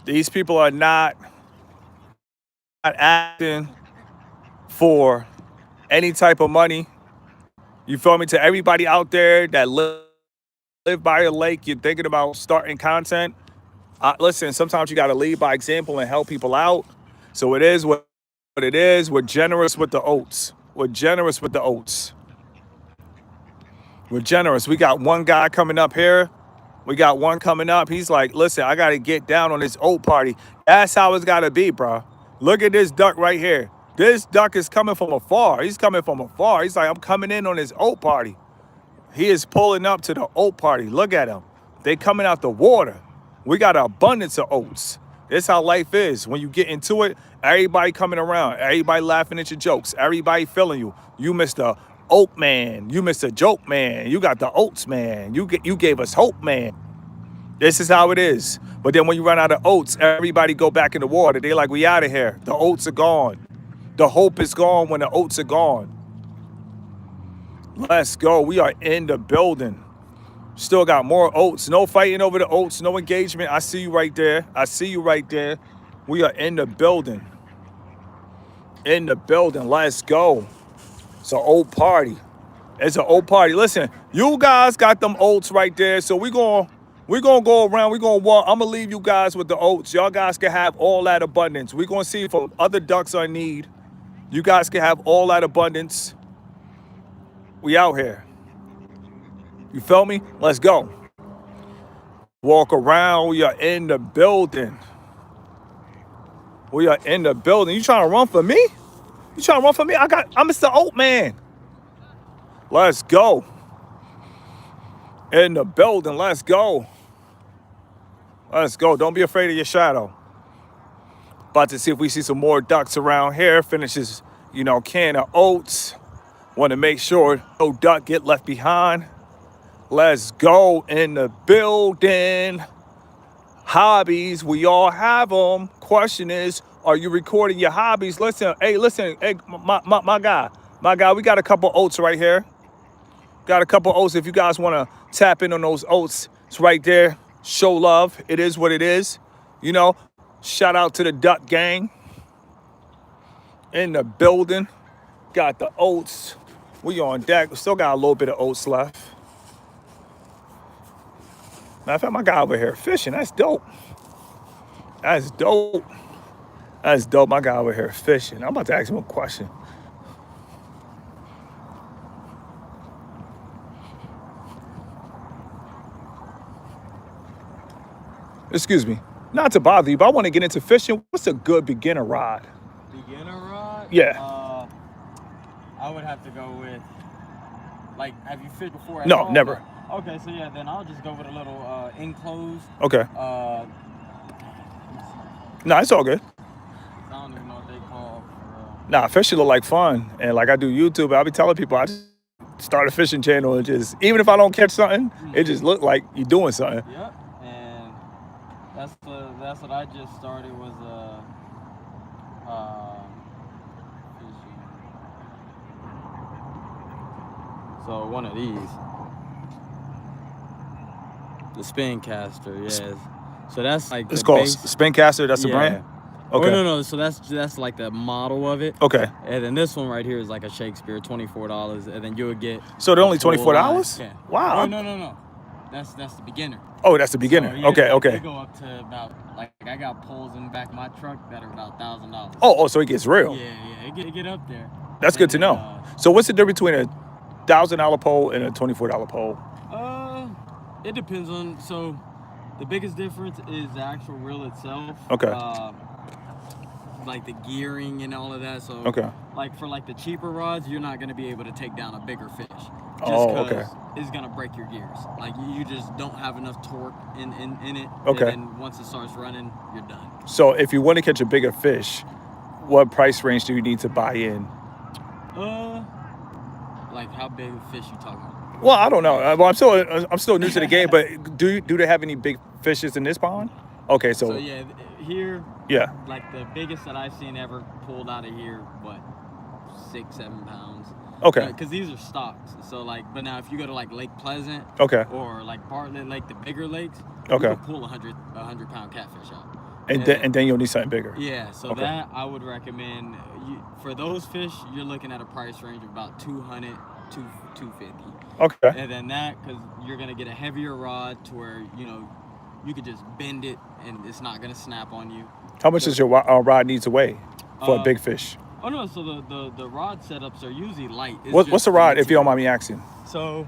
These people are not acting for any type of money. You feel me? To everybody out there that live by a lake, you're thinking about starting content. Listen, sometimes you got to lead by example and help people out. So it is what it is. We're generous with the oats. We're generous with the oats. We're generous. We got one guy coming up here. We got one coming up. He's like, listen, I got to get down on this oat party. That's how it's got to be, bro. Look at this duck right here. This duck is coming from afar. He's coming from afar. He's like, I'm coming in on this oat party. He is pulling up to the oat party. Look at him. They coming out the water. We got an abundance of oats. This how life is. When you get into it, everybody coming around. Everybody laughing at your jokes. Everybody feeling you. You Mr. Oat Man. You Mr. Joke Man. You got the oats, man. You gave us hope, man. This is how it is. But then when you run out of oats, everybody go back in the water. They're like, we out of here. The oats are gone. The hope is gone when the oats are gone. Let's go. We are in the building. Still got more oats. No fighting over the oats. No engagement. I see you right there. I see you right there. We are in the building. In the building. Let's go. It's an oat party. It's an oat party. Listen, you guys got them oats right there. So we're gonna go around. We're gonna walk. I'm gonna leave you guys with the oats. Y'all guys can have all that abundance. We're gonna see if other ducks are in need. You guys can have all that abundance. We out here. You feel me? Let's go. Walk around. We are in the building. We are in the building. You trying to run for me? You trying to run for me? I'm Mr. Oat Man. Let's go. In the building. Let's go. Let's go. Don't be afraid of your shadow. About to see if we see some more ducks around here. Finishes, can of oats. Want to make sure no duck get left behind. Let's go in the building. Hobbies, we all have them. Question is, are you recording your hobbies? Listen, hey, my guy, we got a couple oats right here. Got a couple oats. If you guys want to tap in on those oats, it's right there. Show love. It is what it is. Shout out to the duck gang. In the building. Got the oats. We on deck. Still got a little bit of oats left. Matter of fact, my guy over here fishing. That's dope. That's dope. That's dope. My guy over here fishing. I'm about to ask him a question. Excuse me. Not to bother you, but I want to get into fishing. What's a good beginner rod? Beginner rod? Yeah. I would have to go with, have you fished before? No, never. Okay, so yeah, then I'll just go with a little enclosed. Okay. No, it's all good. I don't even know what they call. Nah, fishing look like fun. And like I do YouTube, I'll be telling people I just start a fishing channel and just, even if I don't catch something, it just look like you're doing something. Yep. And that's what I just started was fishing. So one of these. The spin caster, yes. So that's like it's called spin caster. That's the brand. Okay. Oh, no. So that's like the model of it. Okay. And then this one right here is like a Shakespeare, $24, and then you would get. So they're only $24? Yeah. Wow. Oh, no. That's the beginner. Oh, that's the beginner. So, yeah, okay. They go up to about I got poles in the back of my truck that are about $1,000. Oh, so it gets real. Yeah. It get up there. That's good to know. So what's the difference between a $1,000 pole and a $24 pole? It depends on. So, the biggest difference is the actual reel itself. Okay. Like the gearing and all of that. So, okay. Like for the cheaper rods, you're not going to be able to take down a bigger fish. Okay. It's going to break your gears. Like you just don't have enough torque in it. Okay. And once it starts running, you're done. So if you want to catch a bigger fish, what price range do you need to buy in? Like how big a fish you talking about? Well, I don't know. Well, I'm still new to the game, but do they have any big fishes in this pond? Okay, so yeah, here. Yeah. Like the biggest that I've seen ever pulled out of here, 6-7 pounds. Okay. Because these are stocks. So like, but now if you go to like Lake Pleasant, Okay. or like Bartlett Lake, the bigger lakes, Okay. you can pull a 100-pound catfish out. And then you'll need something bigger. Yeah, so Okay. that I would recommend. For those fish, you're looking at a price range of about 200 to 250. Okay. And then that, because you're gonna get a heavier rod to where you could just bend it and it's not gonna snap on you. How much does your rod need to weigh for a big fish? Oh no, so the rod setups are usually light. What's the rod, if you don't mind me asking? So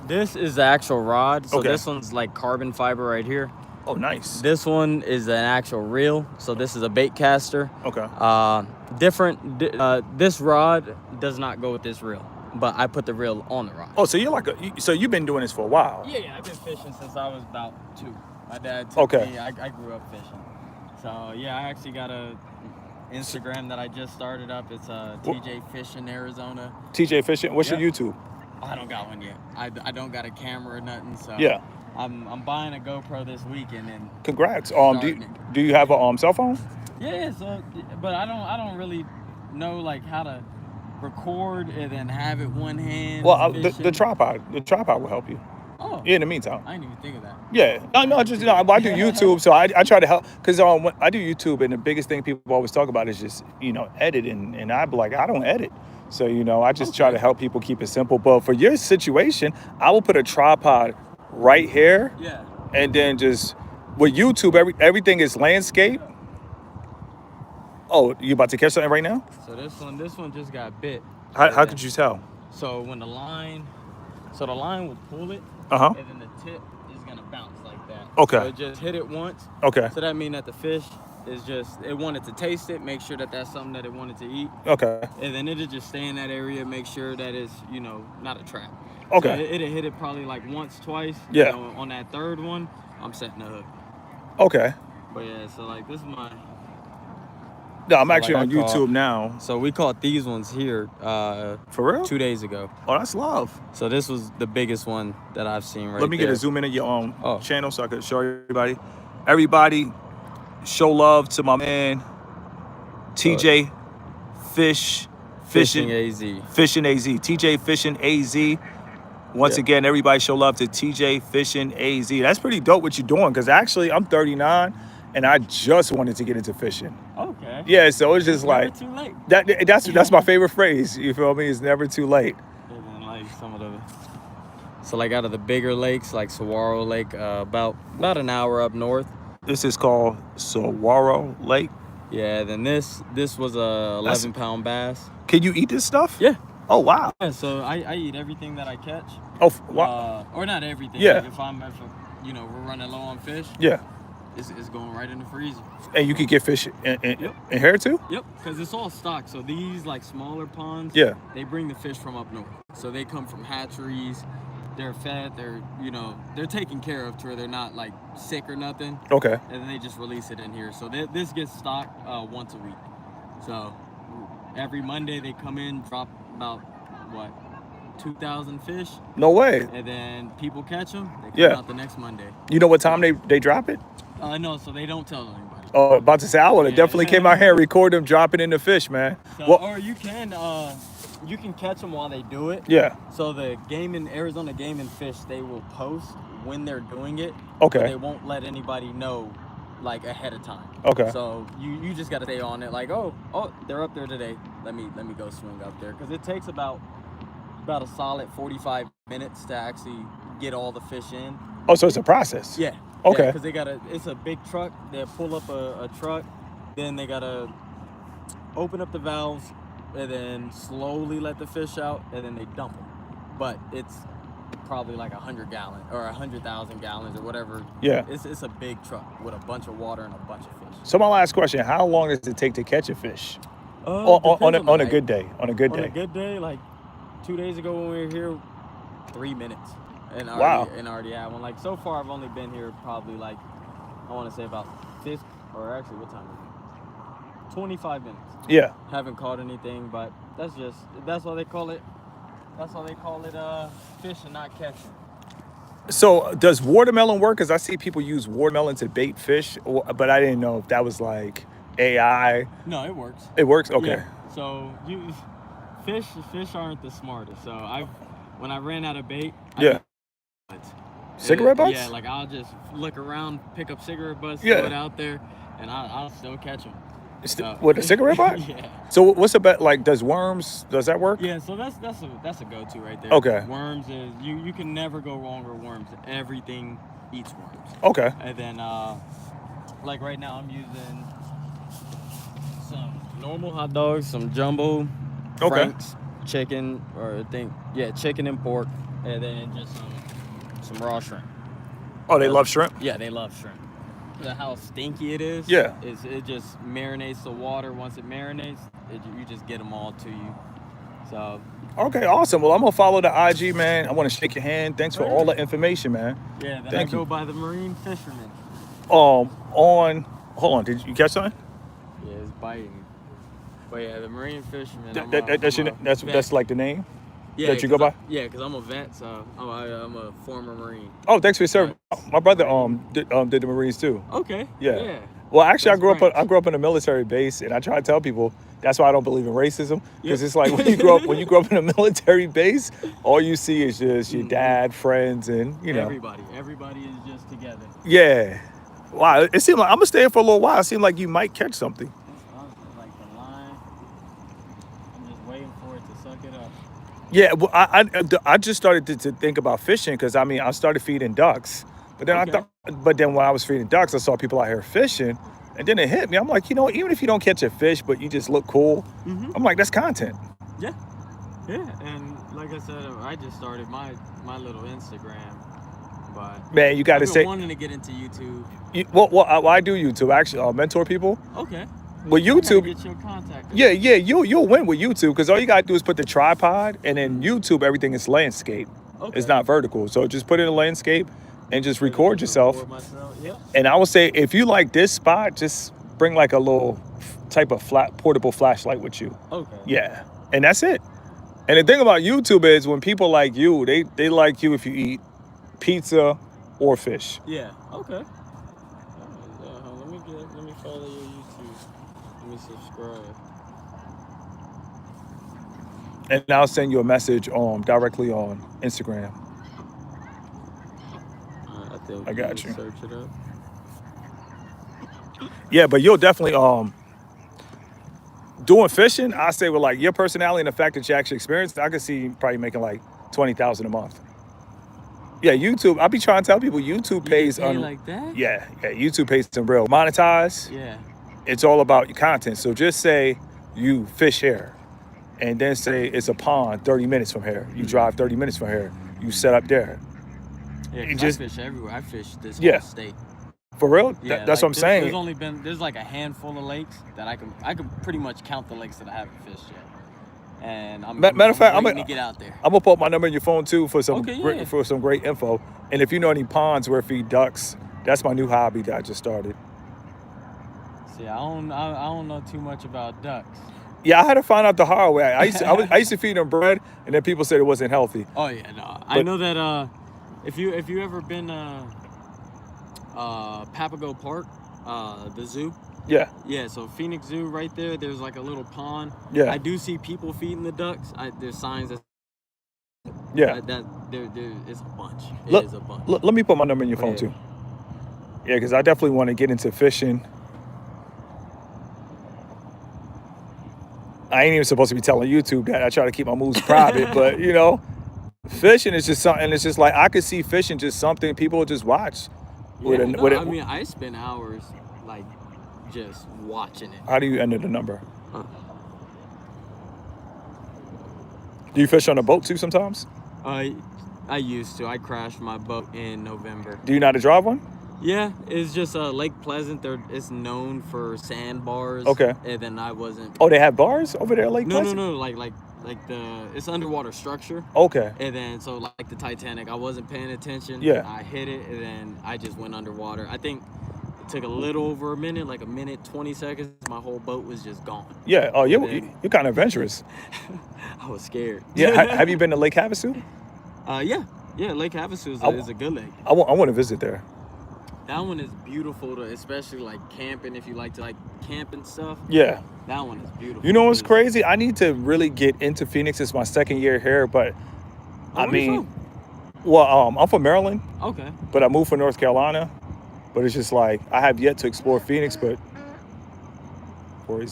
this is the actual rod. So Okay. this one's like carbon fiber right here. Oh, nice. This one is an actual reel. So this is a bait caster. Okay. This rod does not go with this reel, but I put the reel on the rod. Oh, so so you've been doing this for a while. Yeah, I've been fishing since I was about 2. My dad took me. I grew up fishing. So yeah, I actually got a Instagram that I just started up. It's TJ Fishing Arizona. TJ Fishing. What's your YouTube? I don't got one yet. I don't got a camera or nothing. So yeah. I'm buying a GoPro this weekend and. Congrats. Do you have a cell phone? Yeah. So, but I don't really know like how to record and then have it one hand. Well, the tripod will help you. Oh. Yeah, in the meantime. I didn't even think of that. Yeah. I do YouTube, so I try to help, because when I do YouTube, and the biggest thing people always talk about is just editing, and I be like, I don't edit. So I just try to help people keep it simple. But for your situation, I will put a tripod right here. Yeah. And then just with YouTube, everything is landscape. Oh, you about to catch something right now? So this one just got bit. How could you tell? So when the line will pull it, Uh-huh. and then the tip is gonna bounce like that. Okay. So it just hit it once. Okay. So that means that the fish is it wanted to taste it, make sure that that's something that it wanted to eat. Okay. And then it'll just stay in that area, make sure that it's not a trap. Okay. So it'll hit it probably like once, twice. Yeah. On that third one, I'm setting the hook. Okay. But yeah, so like this is my. No, I'm actually on YouTube now. So we caught these ones here. For real? 2 days ago. Oh, that's love. So this was the biggest one that I've seen right Let me there. get a zoom in at your channel so I could show everybody. Everybody, show love to my man, TJ Fishing AZ. Fishing AZ. TJ Fishing AZ. Once again, everybody show love to TJ Fishing AZ. That's pretty dope what you're doing, because actually I'm 39 and I just wanted to get into fishing. Okay. Yeah, so it's just never like too late. That's my favorite phrase. You feel me? It's never too late. And then like some of the, so like out of the bigger lakes, like Saguaro Lake, about an hour up north. This is called Saguaro Lake. Yeah. Then this was a 11-pound bass. Can you eat this stuff? Yeah. Oh wow. Yeah. So I eat everything that I catch. Oh wow. Or not everything. Yeah. Like if we're running low on fish. Yeah. It's going right in the freezer. And you could get fish in here too? Yep, because it's all stock. So these like smaller ponds, yeah, they bring the fish from up north. So they come from hatcheries. They're fed. They're taken care of to where they're not like sick or nothing. Okay. And then they just release it in here. So this gets stocked once a week. So every Monday they come in, drop about 2,000 fish. No way. And then people catch them. They come out the next Monday. You know what time they drop it? No, so they don't tell anybody. Oh, about to say, I would have definitely came out here and record them dropping in the fish, man. So, or you can catch them while they do it. Yeah. So the Arizona Game and Fish, they will post when they're doing it. Okay. But they won't let anybody know like ahead of time. Okay. So you just got to stay on it. Like, oh, they're up there today. Let me go swing up there, because it takes about a solid 45 minutes to actually get all the fish in. Oh, so it's a process. Yeah. Okay. Because it's a big truck. They pull up a truck, then they gotta open up the valves, and then slowly let the fish out, and then they dump them. But it's probably like 100 gallons or 100,000 gallons or whatever. Yeah. It's a big truck with a bunch of water and a bunch of fish. So my last question: how long does it take to catch a fish? On a good day. On a good day. On a good day, like 2 days ago when we were here, 3 minutes. And already had one. Like so far, I've only been here probably like, I want to say about 50, or actually what time is it? 25 minutes. Yeah. Haven't caught anything, but that's why they call it. That's why they call it fish and not catching. So does watermelon work? Because I see people use watermelon to bait fish, but I didn't know if that was like AI. No, it works. It works. Okay. Yeah. So fish aren't the smartest. So when I ran out of bait, Yeah. Cigarette butts? Yeah, like I'll just look around, pick up cigarette butts, Yeah. throw it out there, and I'll still catch them. With a cigarette butt? Yeah. So what's the bet? Like, does that work? Yeah, so that's a go-to right there. Okay. Worms is you can never go wrong with worms. Everything eats worms. Okay. And then like right now I'm using some normal hot dogs, some jumbo Okay. franks, chicken, chicken and pork, and then just some raw shrimp. Oh, they love shrimp? Yeah, they love shrimp. How stinky it is. Yeah. It just marinates the water. Once it marinates, you just get them all to you. So. Okay, awesome. Well, I'm gonna follow the IG, man. I want to shake your hand. Thanks for all the information, man. Yeah, then Thank I go you. by the Marine Fisherman. Hold on. Did you catch something? Yeah, it's biting. But yeah, the Marine Fisherman. That's like the name. Yeah, that you go by? Yeah, because I'm a vet, so I'm a former Marine. Oh, thanks for your service. My brother did the Marines too. Okay. Yeah. Well, actually, That's I grew up in a military base, and I try to tell people that's why I don't believe in racism, because it's like when you grow up in a military base, all you see is just your dad, friends, and everybody is just together. Yeah. Wow. It seemed like I'm gonna stay here for a little while. It seemed like you might catch something. Like the line, I'm just waiting for it to suck it up. Yeah. Well, I just started to think about fishing because I started feeding ducks, but then when I was feeding ducks, I saw people out here fishing, and then it hit me. I'm like, even if you don't catch a fish, but you just look cool, I'm like, that's content. Yeah. Yeah, and like I said, I just started my little Instagram, but Man, you got to say. wanting to get into YouTube. I do YouTube actually. Mentor people. Okay. Well, YouTube. Get your contact. Yeah, you'll win with YouTube because all you gotta do is put the tripod, and then YouTube, everything is landscape. Okay. It's not vertical, so just put it in landscape and just record yourself. Yeah. And I would say if you like this spot, just bring like a little type of portable flashlight with you. Okay. Yeah, and that's it. And the thing about YouTube is when people like you, they like you if you eat pizza or fish. Yeah. Okay. Let me follow your YouTube. Let me subscribe. And I'll send you a message directly on Instagram. I got you. Search it up. Yeah, but you'll definitely doing fishing, I say with like your personality and the fact that you actually experienced it, I could see you probably making like $20,000 a month. Yeah, YouTube. I be trying to tell people YouTube pays like that. Yeah, YouTube pays some real monetize. Yeah. It's all about your content. So just say you fish here, and then say it's a pond 30 minutes from here. You drive 30 minutes from here. You set up there. Yeah, You I fish everywhere. I fish this Yeah. whole state. For real? Yeah, That's what I'm saying. There's like a handful of lakes that I can pretty much count the lakes that I haven't fished yet. And Matter of fact, I'm waiting to get out there. I'm gonna put my number in your phone too for some Okay, for some great info. And if you know any ponds where feed ducks, that's my new hobby that I just started. See, I don't know too much about ducks. Yeah, I had to find out the hard way. I used to feed them bread, and then people said it wasn't healthy. Oh yeah, no. I know that if you ever been Papago Park, the zoo. Yeah. Yeah, so Phoenix Zoo right there, there's like a little pond. Yeah. I do see people feeding the ducks. There's signs that Yeah. there is a bunch. Look- It is a bunch. Let me put my number in your phone Yeah. too. Yeah, because I definitely want to get into fishing. I ain't even supposed to be telling YouTube that. I try to keep my moves private, but fishing is just something. It's just like I could see fishing just something people just watch. Yeah, I mean, I spend hours like just watching it. How do you enter the number? Do you fish on a boat too sometimes? I used to. I crashed my boat in November. Do you know how to drive one? Yeah, it's just Lake Pleasant. It's known for sandbars. Okay. And then I wasn't. Oh, they have bars over there, Lake Pleasant? No. Like it's underwater structure. Okay. And then so like the Titanic, I wasn't paying attention. Yeah. I hit it, and then I just went underwater. I think it took a little over a minute, like a minute 20 seconds. My whole boat was just gone. Yeah. Oh, you're then- kind of adventurous. I was scared. Yeah. Have you been to Lake Havasu? Yeah. Lake Havasu is a good lake. I want to visit there. That one is beautiful to, especially like camping, if you like to like camp and stuff. Yeah. That one is You beautiful know what's because. crazy? I need to really get into Phoenix. It's my second year here, but Oh, I where you mean, from? well, I'm from Maryland, Okay. but I moved from North Carolina. But it's just like I have yet to explore Phoenix, but 40.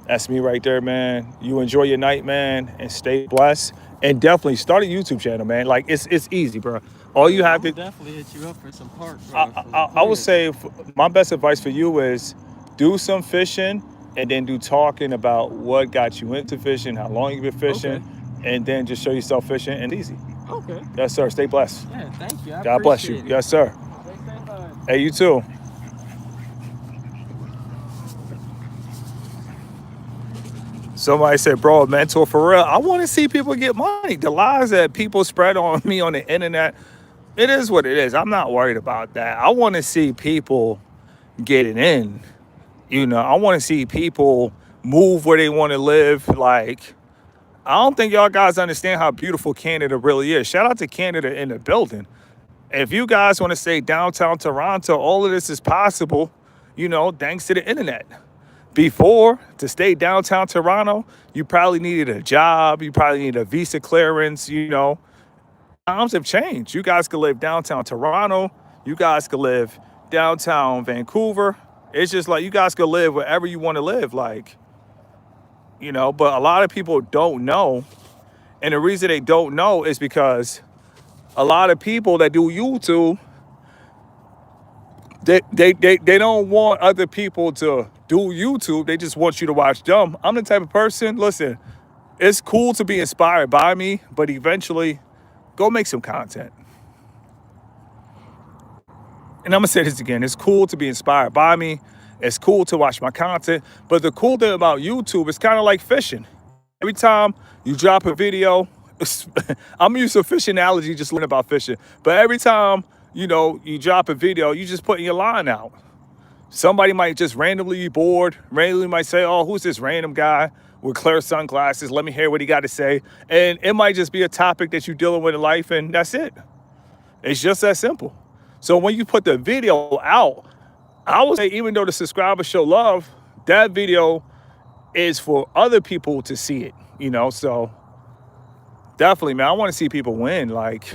That's me right there, man. You enjoy your night, man, and stay blessed. And definitely start a YouTube channel, man. Like it's easy, bro. All you Yeah, have I'm to, gonna definitely hit you up for some park, I, I for would footage. say, my best advice for you is do some fishing, and then do talking about what got you into fishing, how long you've been fishing, Okay. and then just show yourself fishing, and easy. Okay. Yes, sir. Stay blessed. Yeah, thank you. I God bless you. appreciate it. Yes, sir. Stay safe, Hey, you too. Somebody said, bro, a mentor for real. I want to see people get money. The lies that people spread on me on the internet, it is what it is. I'm not worried about that. I want to see people getting in. I want to see people move where they want to live. Like, I don't think y'all guys understand how beautiful Canada really is. Shout out to Canada in the building. If you guys want to stay downtown Toronto, all of this is possible, thanks to the internet. Before, to stay downtown Toronto, you probably needed a job, you probably needed a visa clearance. Times have changed. You guys could live downtown Toronto, you guys could live downtown Vancouver. It's just like you guys could live wherever you want to live, but a lot of people don't know. And the reason they don't know is because a lot of people that do YouTube, they don't want other people to do YouTube. They just want you to watch them. I'm the type of person, listen, it's cool to be inspired by me, but eventually go make some content. And I'm gonna say this again, it's cool to be inspired by me. It's cool to watch my content. But the cool thing about YouTube is kind of like fishing. Every time you drop a video, I'm gonna use a fishing analogy, just learn about fishing. But every time, you drop a video, you just putting your line out. Somebody might just randomly be bored, randomly might say, oh, who's this random guy with clear sunglasses? Let me hear what he got to say. And it might just be a topic that you're dealing with in life, and that's it. It's just that simple. So when you put the video out, I would say, even though the subscribers show love, that video is for other people to see it. So definitely, man, I want to see people win. Like,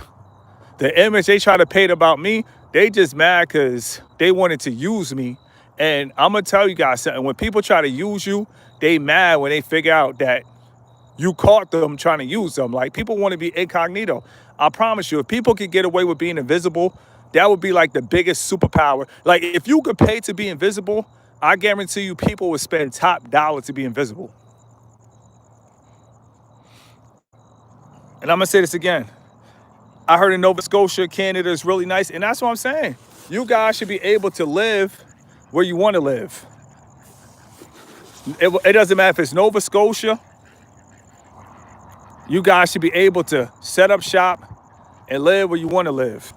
the image they try to paint about me, they just mad because they wanted to use me. And I'm going to tell you guys something. When people try to use you, they mad when they figure out that you caught them trying to use them. Like, people want to be incognito. I promise you, if people could get away with being invisible, that would be like the biggest superpower. Like, if you could pay to be invisible, I guarantee you people would spend top dollar to be invisible. And I'm going to say this again. I heard in Nova Scotia, Canada is really nice. And that's what I'm saying. You guys should be able to live where you want to live. It doesn't matter if it's Nova Scotia. You guys should be able to set up shop and live where you want to live.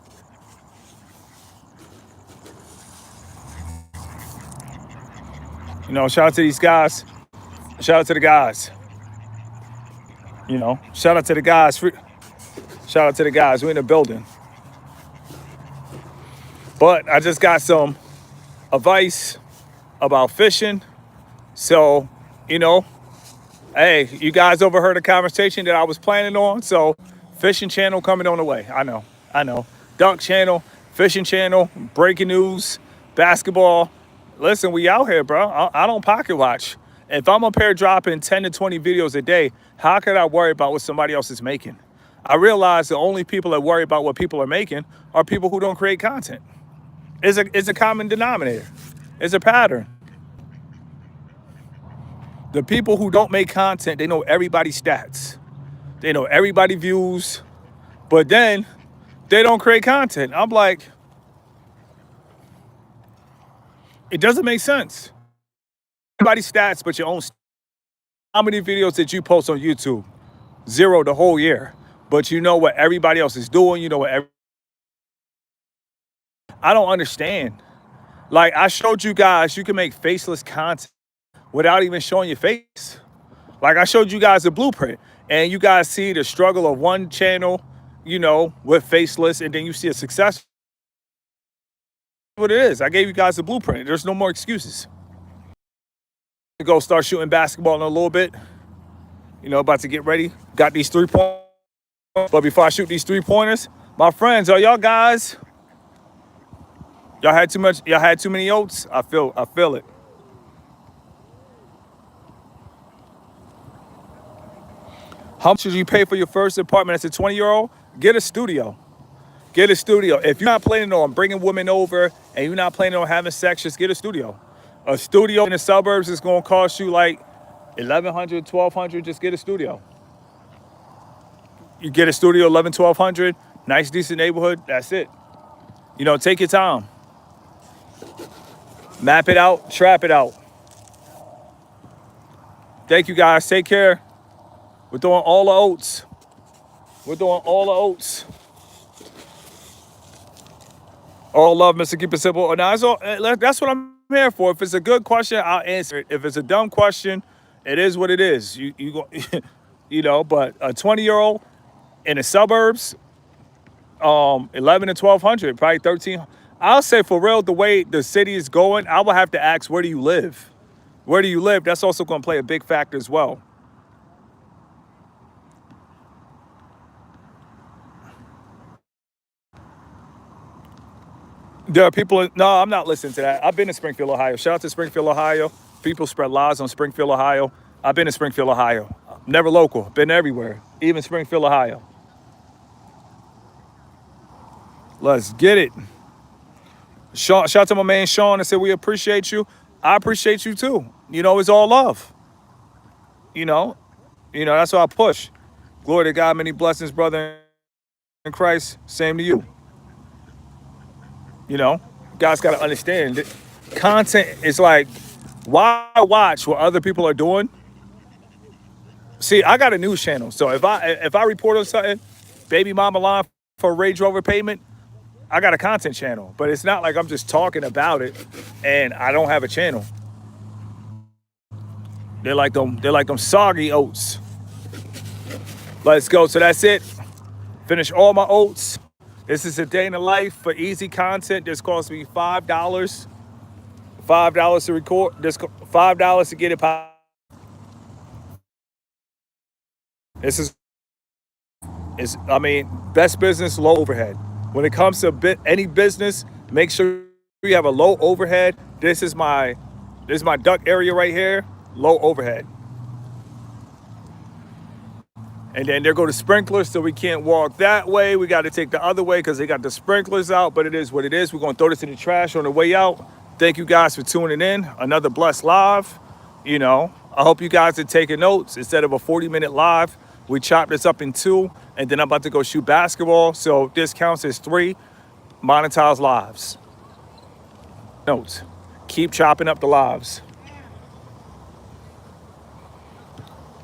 Shout out to these guys. Shout out to the guys. Shout out to the guys. Shout out to the guys. We're in the building. But I just got some advice about fishing. So, hey, you guys overheard a conversation that I was planning on. So, fishing channel coming on the way. I know. Duck channel, fishing channel, breaking news, basketball. Listen, we out here, bro. I don't pocket watch. If I'm up here dropping 10 to 20 videos a day, how could I worry about what somebody else is making? I realize the only people that worry about what people are making are people who don't create content. It's a common denominator. It's a pattern. The people who don't make content, they know everybody's stats. They know everybody's views, but then they don't create content. I'm like, it doesn't make sense. Everybody's stats, but your own. How many videos did you post on YouTube? 0 the whole year. But you know what everybody else is doing. You know what I don't understand. Like, I showed you guys, you can make faceless content without even showing your face. Like, I showed you guys a blueprint, and you guys see the struggle of one channel, with faceless, and then you see a success. What it is, I gave you guys the blueprint. There's no more excuses. Go start shooting basketball in a little bit. About to get ready. Got these 3 pointers. But before I shoot these 3 pointers, my friends, are y'all guys? Y'all had too much. Y'all had too many oats. I feel it. How much did you pay for your first apartment as a 20-year-old? Get a studio. Get a studio. If you're not planning on bringing women over and you're not planning on having sex, just get a studio. A studio in the suburbs is going to cost you like $1,100, $1,200. Just get a studio. You get a studio, $1,100, $1,200. Nice, decent neighborhood. That's it. Take your time. Map it out. Trap it out. Thank you, guys. Take care. We're doing all the oats. We're doing all the oats. All love, Mr. Keep It Simple. Now, that's what I'm here for. If it's a good question, I'll answer it. If it's a dumb question, it is what it is. You go, But a 20-year-old in the suburbs, 11 to 1,200, probably 13. I'll say for real, the way the city is going, I will have to ask, where do you live? Where do you live? That's also going to play a big factor as well. There are people. No, I'm not listening to that. I've been in Springfield, Ohio. Shout out to Springfield, Ohio. People spread lies on Springfield, Ohio. I've been in Springfield, Ohio. Never local. Been everywhere. Even Springfield, Ohio. Let's get it. Shout out to my man Sean and said we appreciate you. I appreciate you too. It's all love. That's why I push. Glory to God, many blessings, brother in Christ. Same to you. Guys got to understand that content is like, why watch what other people are doing? See, I got a news channel, so if I report on something, baby mama line for a Range Rover payment, I got a content channel. But it's not like I'm just talking about it and I don't have a channel. They're like them soggy oats. Let's go. So that's it. Finish all my oats. This is a day in the life for easy content. This cost me $5. $5 to record. This $5 to get it. This is best business, low overhead. When it comes to any business, make sure you have a low overhead. This is my duck area right here. Low overhead. And then there go the sprinklers, so we can't walk that way. We got to take the other way because they got the sprinklers out, but it is what it is. We're going to throw this in the trash on the way out. Thank you guys for tuning in. Another blessed live. I hope you guys are taking notes. Instead of a 40-minute live, we chopped this up in 2, and then I'm about to go shoot basketball. So this counts as 3 monetized lives. Notes. Keep chopping up the lives.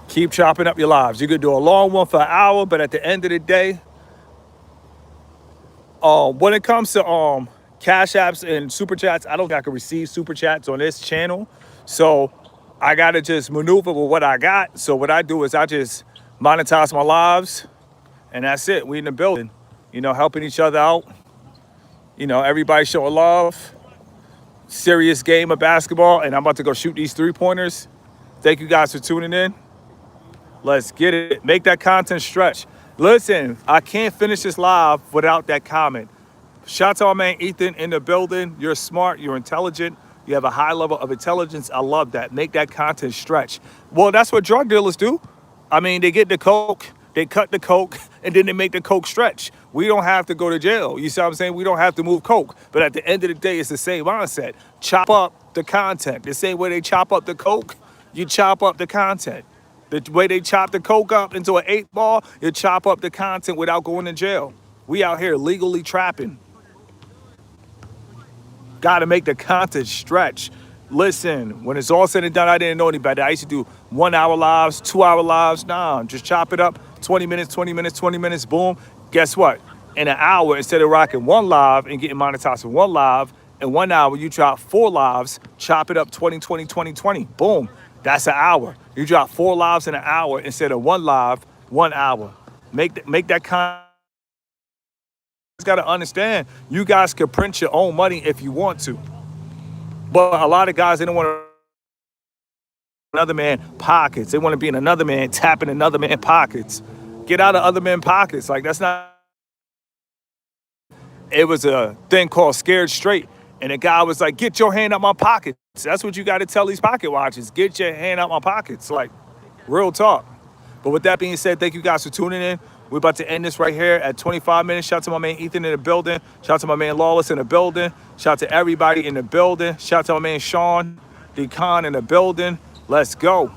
Keep chopping up your lives. You could do a long one for an hour, but at the end of the day, when it comes to cash apps and super chats, I don't think I can receive super chats on this channel. So I got to just maneuver with what I got. So what I do is I just monetize my lives, and that's it. We in the building, helping each other out. Everybody showing love. Serious game of basketball, and I'm about to go shoot these 3-pointers. Thank you guys for tuning in. Let's get it. Make that content stretch. Listen, I can't finish this live without that comment. Shout out to our man Ethan in the building. You're smart. You're intelligent. You have a high level of intelligence. I love that. Make that content stretch. Well, that's what drug dealers do. They get the coke, they cut the coke, and then they make the coke stretch. We don't have to go to jail. You see what I'm saying? We don't have to move coke. But at the end of the day, it's the same mindset. Chop up the content. The same way they chop up the coke, you chop up the content. The way they chop the coke up into an 8-ball, you chop up the content without going to jail. We out here legally trapping. Got to make the content stretch. Listen, when it's all said and done, I didn't know any better. I used to do 1-hour lives, 2-hour lives. Nah, just chop it up. 20 minutes, 20 minutes, 20 minutes, boom. Guess what? In an hour, instead of rocking 1 live and getting monetized for 1 live, in 1 hour, you drop 4 lives, chop it up 20, 20, 20, 20. Boom. That's an hour. You drop 4 lives in an hour instead of 1 live, 1 hour. Make that content got to understand, you guys can print your own money if you want to. But a lot of guys, they don't want to another man pockets. They want to be in another man, tapping another man pockets. Get out of other men pockets. Like, that's not. It was a thing called Scared Straight. And the guy was like, get your hand out my pockets. That's what you got to tell these pocket watchers. Get your hand out my pockets. Like, real talk. But with that being said, thank you guys for tuning in. We're about to end this right here at 25 minutes. Shout out to my man Ethan in the building. Shout out to my man Lawless in the building. Shout out to everybody in the building. Shout out to my man Sean, D-Con in the building. Let's go.